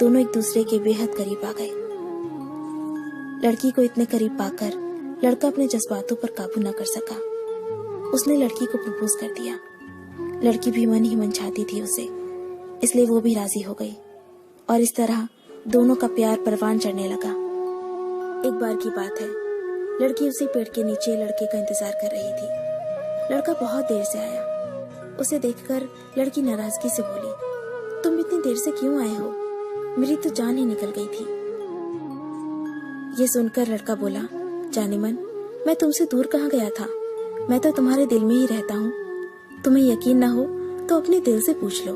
दोनों एक दूसरे के बेहद करीब आ गए। लड़की को इतने करीब पाकर लड़का अपने जज्बातों पर काबू न कर सका। उसने लड़की को प्रपोज कर दिया। लड़की भी मन ही मन चाहती थी उसे, इसलिए वो भी राजी हो गई और इस तरह दोनों का प्यार परवान चढ़ने लगा। एक बार की बात है, लड़की उसी पेड़ के नीचे लड़के का इंतजार कर रही थी। लड़का बहुत देर से आया। उसे देखकर लड़की नाराजगी से बोली, तुम इतनी देर से क्यों आए हो? मेरी तो जान ही निकल गई थी। ये सुनकर लड़का बोला, जाने मन, मैं तुमसे दूर कहाँ गया था, मैं तो तुम्हारे दिल में ही रहता हूँ। तुम्हें यकीन ना हो तो अपने दिल से पूछ लो।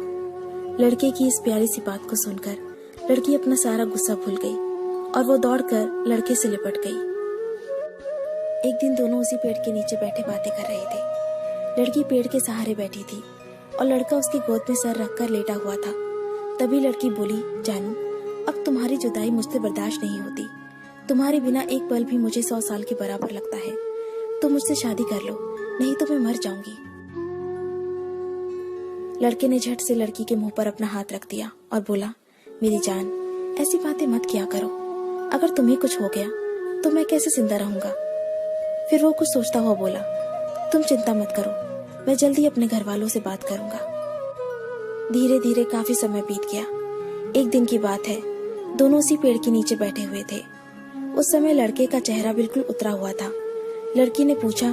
लड़के की इस प्यारी सी बात को सुनकर लड़की अपना सारा गुस्सा भूल गई और वो दौड़कर लड़के से लिपट गई। एक दिन दोनों उसी पेड़ के नीचे बैठे बातें कर रहे थे। लड़की पेड़ के सहारे बैठी थी और लड़का उसकी गोद में सर रखकर लेटा हुआ था। तभी लड़की बोली, जानू, अब तुम्हारी जुदाई मुझसे बर्दाश्त नहीं होती। तुम्हारे बिना एक पल भी मुझे 100 साल के बराबर लगता है। तो मुझसे शादी कर लो, नहीं तो मैं मर जाऊंगी। लड़के ने झट से लड़की के मुंह पर अपना हाथ रख दिया और बोला, मेरी जान, ऐसी बातें मत किया करो। अगर तुम्हें कुछ हो गया तो मैं कैसे जिंदा रहूंगा? फिर वो कुछ सोचता हुआ बोला, तुम चिंता मत करो, मैं जल्दी अपने घर वालों से बात करूंगा। धीरे धीरे काफी समय बीत गया। एक दिन की बात है, दोनों उसी पेड़ के नीचे बैठे हुए थे। उस समय लड़के का चेहरा बिल्कुल उतरा हुआ था। लड़की ने पूछा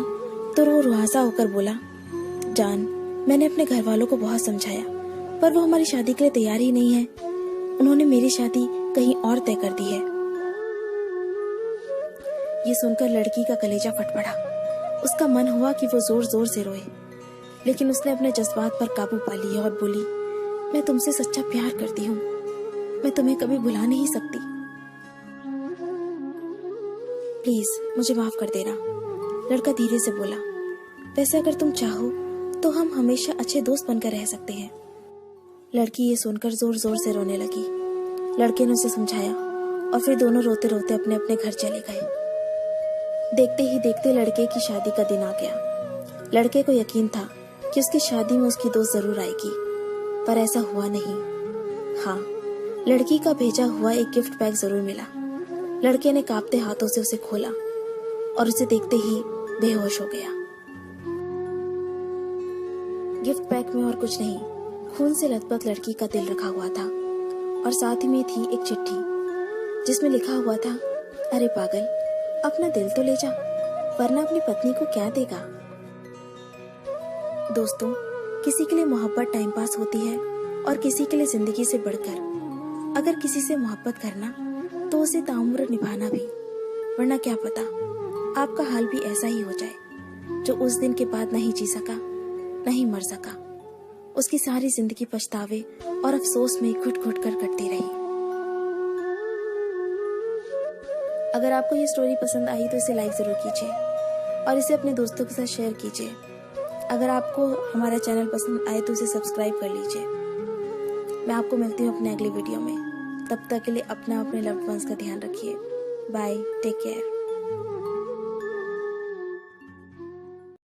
तो वो रुआसा होकर बोला, जान, मैंने अपने घर वालों को बहुत समझाया, पर वो हमारी शादी के लिए तैयार ही नहीं है। उन्होंने मेरी शादी कहीं और तय कर दी है। ये सुनकर लड़की का कलेजा फट पड़ा। उसका मन हुआ कि वो जोर जोर से रोए, लेकिन उसने अपने जज्बात पर काबू पा लिया और बोली, मैं तुमसे सच्चा प्यार करती हूँ, मैं तुम्हें कभी भुला नहीं सकती। प्लीज मुझे माफ कर देना। लड़का धीरे से बोला, वैसे अगर तुम चाहो तो हम हमेशा अच्छे दोस्त बनकर रह सकते हैं। लड़की ये सुनकर जोर जोर से रोने लगी। लड़के ने उसे समझाया और फिर दोनों रोते रोते अपने अपने घर चले गए। देखते ही देखते लड़के की शादी का दिन आ गया। लड़के को यकीन था कि उसकी शादी में उसकी दोस्त जरूर आएगी, पर ऐसा हुआ नहीं। हाँ, लड़की का भेजा हुआ एक गिफ्ट बैग जरूर मिला। लड़के ने कांपते हाथों से उसे खोला और उसे देखते ही बेहोश हो गया। गिफ्ट बैग में और कुछ नहीं, खून से लथपथ लड़की का दिल रखा हुआ था और साथ ही में थी एक चिट्ठी जिसमें लिखा हुआ था, अरे पागल, अपना दिल तो ले जा, वरना अपनी पत्नी को क्या देगा। दोस्तों, किसी के लिए मोहब्बत टाइम पास होती है और किसी के लिए जिंदगी से बढ़कर। अगर किसी से मोहब्बत करना तो उसे ताउम्र निभाना भी, वरना क्या पता आपका हाल भी ऐसा ही हो जाए जो उस दिन के बाद नहीं जी सका, नहीं मर सका। उसकी सारी जिंदगी पछतावे और अफसोस में घुट घुट कर कटती रही। अगर आपको ये स्टोरी पसंद आई तो इसे लाइक जरूर कीजिए और इसे अपने दोस्तों के साथ शेयर कीजिए। अगर आपको हमारा चैनल पसंद आए तो इसे सब्सक्राइब कर लीजिए। मैं आपको मिलती हूँ अपने अगली वीडियो में। तब तक के लिए अपने लव्ड वंस का ध्यान रखिए। Bye, take care.